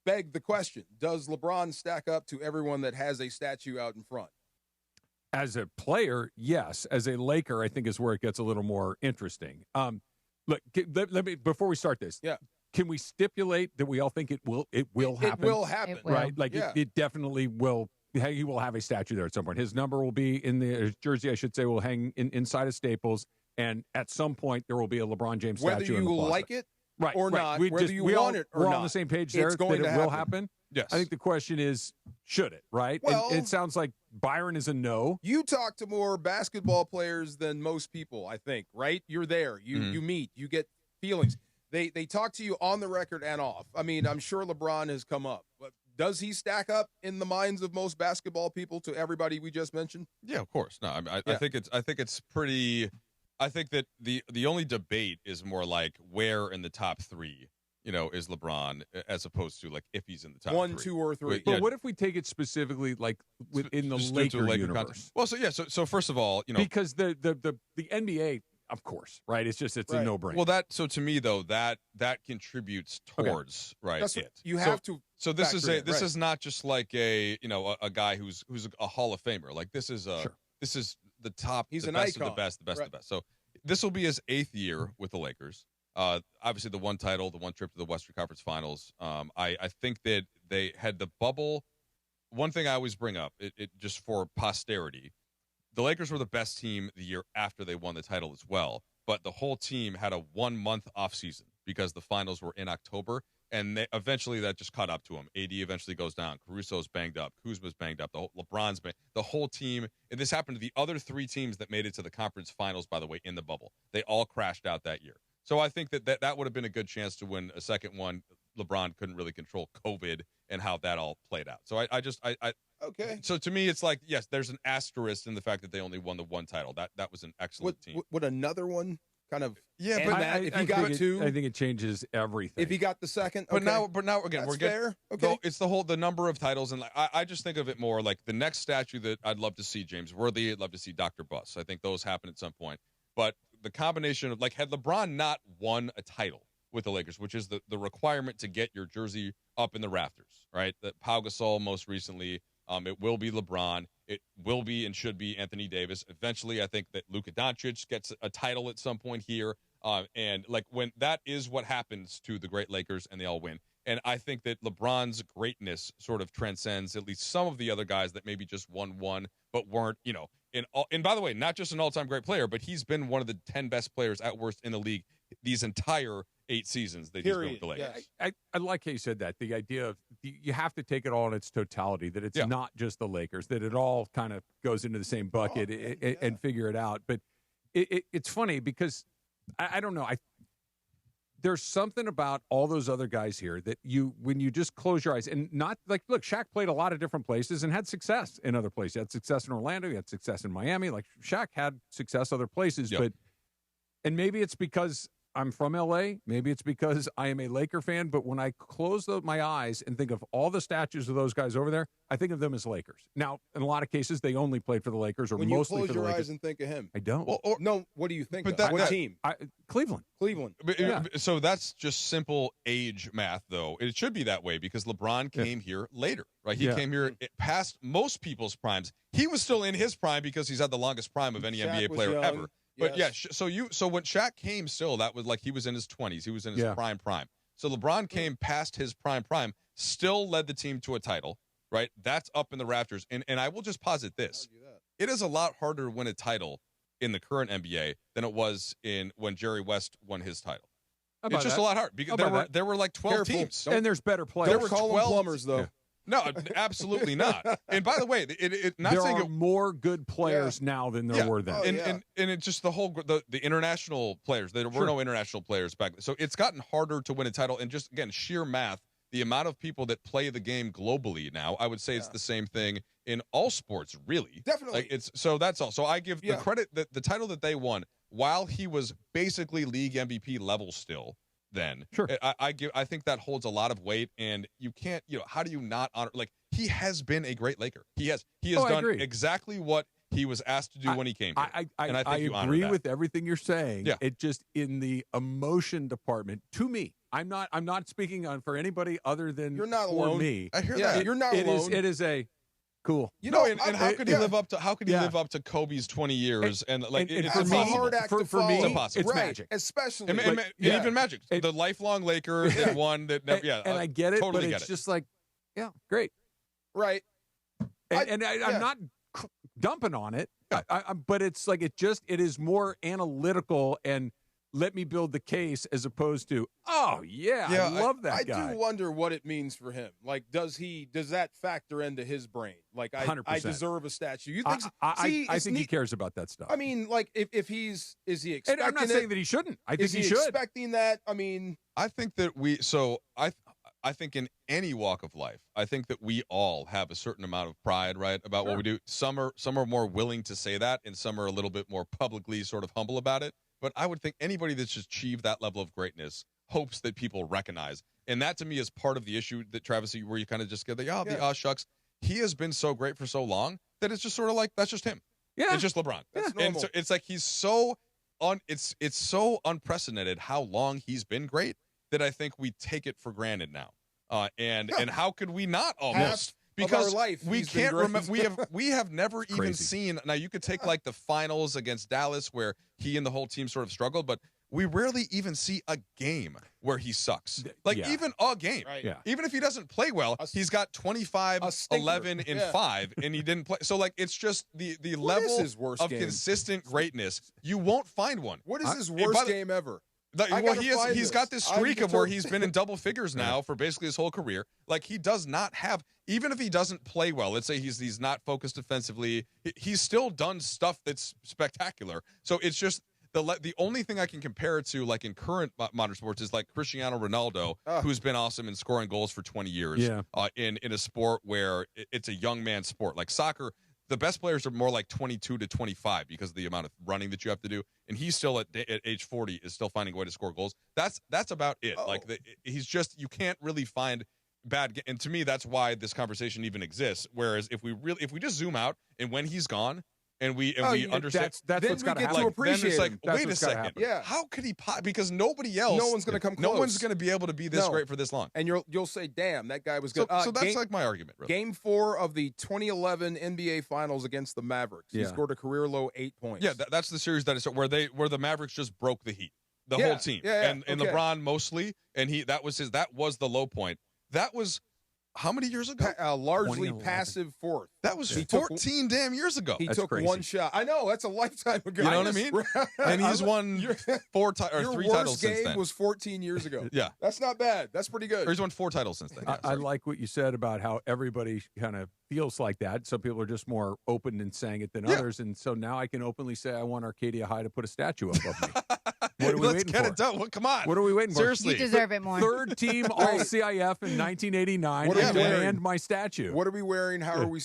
beg the question, does LeBron stack up to everyone that has a statue out in front? As a player, yes. As a Laker, I think is where it gets a little more interesting. Look, let me before we start this. Yeah. Can we stipulate that we all think it will happen? It will happen. It will. Right? Like it definitely will. He will have a statue there at some point. His number will be in his jersey, I should say, will hang inside of Staples. And at some point, there will be a LeBron James statue in the closet. Whether you like it right, or right. not, We whether just, you we want all, it or we're not. on the same page there It's going that to it will happen. Yes. I think the question is, should it, right? Well, and it sounds like Byron is a no. You talk to more basketball players than most people, I think, right? You're there. You meet. You get feelings. They talk to you on the record and off. I mean, I'm sure LeBron has come up. But does he stack up in the minds of most basketball people to everybody we just mentioned? Yeah, of course. No, I think it's pretty. I think that the only debate is more like where in the top three, is LeBron, as opposed to like if he's in the top 1, three. 2, or 3. But what if we take it specifically like within the Laker universe? Context. Well, so first of all, because the NBA, of course, right? It's a no-brainer. Well, to me though that contributes towards right. That's it. You have to. So this is not just like a guy who's a Hall of Famer. Like this is the top. He's the an best icon. of the best, of the best. So this will be his 8th year with the Lakers. Obviously, the one title, the one trip to the Western Conference Finals. I think that they had the bubble. One thing I always bring up, it just for posterity, the Lakers were the best team the year after they won the title as well. But the whole team had a 1-month off season because the finals were in October, and eventually that just caught up to him. AD eventually goes down. Caruso's banged up. Kuzma's banged up. LeBron's banged. The whole team, and this happened to the other 3 teams that made it to the conference finals, by the way, in the bubble. They all crashed out that year. So I think that would have been a good chance to win a second one. LeBron couldn't really control COVID and how that all played out. So I okay. So to me, it's like, yes, there's an asterisk in the fact that they only won the one title. That was an excellent team. Would another one kind of but if he got 2? I think it changes everything. If he got the second, but now again, we're getting fair. Okay, it's the number of titles, and I just think of it more like the next statue that I'd love to see James Worthy. I'd love to see Dr. Buss. I think those happen at some point. But the combination of had LeBron not won a title with the Lakers, which is the requirement to get your jersey up in the rafters, right? That Pau Gasol most recently. It will be LeBron. It will be and should be Anthony Davis. Eventually, I think that Luka Doncic gets a title at some point here. And when that is what happens to the great Lakers and they all win. And I think that LeBron's greatness sort of transcends at least some of the other guys that maybe just won one, but weren't, and by the way, not just an all-time great player, but he's been one of the 10 best players at worst in the league these entire 8 seasons that he's been with the Lakers. Yes. I like how you said that. The idea of you have to take it all in its totality, that it's not just the Lakers, that it all kind of goes into the same bucket and figure it out. But it's funny because I don't know. There's something about all those other guys here that when you just close your eyes and not look, Shaq played a lot of different places and had success in other places. He had success in Orlando. He had success in Miami. Shaq had success other places, and maybe it's because I'm from L.A. Maybe it's because I am a Laker fan. But when I close my eyes and think of all the statues of those guys over there, I think of them as Lakers. Now, in a lot of cases, they only played for the Lakers or when mostly you for close the your Lakers. eyes and think of him. I don't. Well, no, what do you think of? What team? Cleveland. So that's just simple age math, though. It should be that way because LeBron came here later, right? He came here past most people's primes. He was still in his prime because he's had the longest prime of any NBA player ever. But so when Shaq came, still that was he was in his 20s. He was in his prime. So LeBron came past his prime, still led the team to a title, right? That's up in the rafters. And I will just posit this: it is a lot harder to win a title in the current NBA than it was when Jerry West won his title. It's just a lot harder because there were 12 teams, and there's better players. There were 12 plumbers though. Yeah. No, absolutely not. And by the way, there are more good players now than there were then. And it's just the international players. There were no international players back then. So it's gotten harder to win a title. And just, again, sheer math, the amount of people that play the game globally now, I would say it's the same thing in all sports, really. Definitely. So that's all. So I give the credit that the title that they won, while he was basically league MVP level still, then I think that holds a lot of weight, and you can't, how do you not honor, he has been a great Laker. He has done exactly what he was asked to do when he came here. I agree with everything you're saying. It just, in the emotion department, to me, I'm not speaking on for anybody other than You're not for alone. me. I hear Yeah, that. you're not alone. It is a cool. You No, know, and how could he live up to? How could he Yeah. live up to Kobe's 20 years? And like, and it's for It's me- a impossible. hard act for to me, follow. impossible. it's right, magic. especially. And yeah. even Magic, It- the lifelong Laker, and one that never, And I get it, totally but get it's it. just like, yeah, great. right. I'm yeah. not dumping on it, but it's like it is more analytical and let me build the case as opposed to I love that I guy. do wonder what it means for him. Like, does that factor into his brain? Like, I 100%. deserve a statue. You think? I think he cares about that stuff. I mean, like, if is he expecting? And I'm not saying that he shouldn't. I think is he should. expecting that? I mean, I think that I think in any walk of life, I think that we all have a certain amount of pride, right, about what we do. Some are more willing to say that, and some are a little bit more publicly sort of humble about it. But I would think anybody that's achieved that level of greatness hopes that people recognize. And that to me is part of the issue that Travis, where you kind of just get the shucks. He has been so great for so long that it's just sort of like that's just him. Yeah. It's just LeBron. That's And normal. so it's like he's so it's so unprecedented how long he's been great that I think we take it for granted now. And how could we not almost? Because of our life, we he's been can't great. remember. We have never even Crazy. seen. Now you could take like the finals against Dallas where he and the whole team sort of struggled, but we rarely even see a game where he sucks. Like Yeah. even a game. Right. Yeah. Even if he doesn't play well, he's got 25, a stinker. 11, and Yeah. 5, and he didn't play. So like it's just the What is level his worst of game? consistent greatnest. You won't find one. what is his by the- worst game ever? I Well, gotta find he's got this streak I'm of where determined. he's been in double figures now for basically his whole career. Like he does not have, even if he doesn't play well, let's say he's not focused defensively, he's still done stuff that's spectacular. So it's just the only thing I can compare it to, like in current modern sports, is like Cristiano Ronaldo, who's been awesome in scoring goals for 20 years. Yeah. In a sport where it's a young man sport, like soccer. The best players are more like 22 to 25 because of the amount of running that you have to do, and he's still at age 40 is still finding a way to score goals. That's about it. Like he's just, you can't really find bad. And to me, that's why this conversation even exists. Whereas if we just zoom out and when he's gone, and we understand That's Then what's we got to get to happen. appreciate then it's like, him. That's wait a what's gotta second. happen. Yeah. How could he? Because nobody else. No one's going to come No close. one's going to be able to be this No. great for this long. And you'll say, "Damn, that guy was So, good." so that's like my argument. Really. Game 4 of the 2011 NBA Finals against the Mavericks. He Yeah. scored a career low 8 points. Yeah, that's the series that is where the Mavericks just broke the Heat, the Yeah, whole team, yeah, and okay. LeBron mostly, and that was the low point. That was how many years ago? Largely 2011. passive fourth. That was He took- 14 damn years ago. He That's took crazy. one shot. I know, that's a lifetime ago. You know what I mean? And he's won Your 3 worst titles since game then. was 14 years ago. Yeah, That's not bad. That's pretty or good. he's won 4 titles since then. I like what you said about how everybody kind of feels like that. Some people are just more open in saying it than Yeah. others, and so now I can openly say I want Arcadia High to put a statue up of me. What are we Let's waiting get for? it done. Well, come on. What are we waiting Seriously. for? You deserve it more. Third team All CIF in 1989. What are I we wearing? demand my statue. What are we wearing? How are we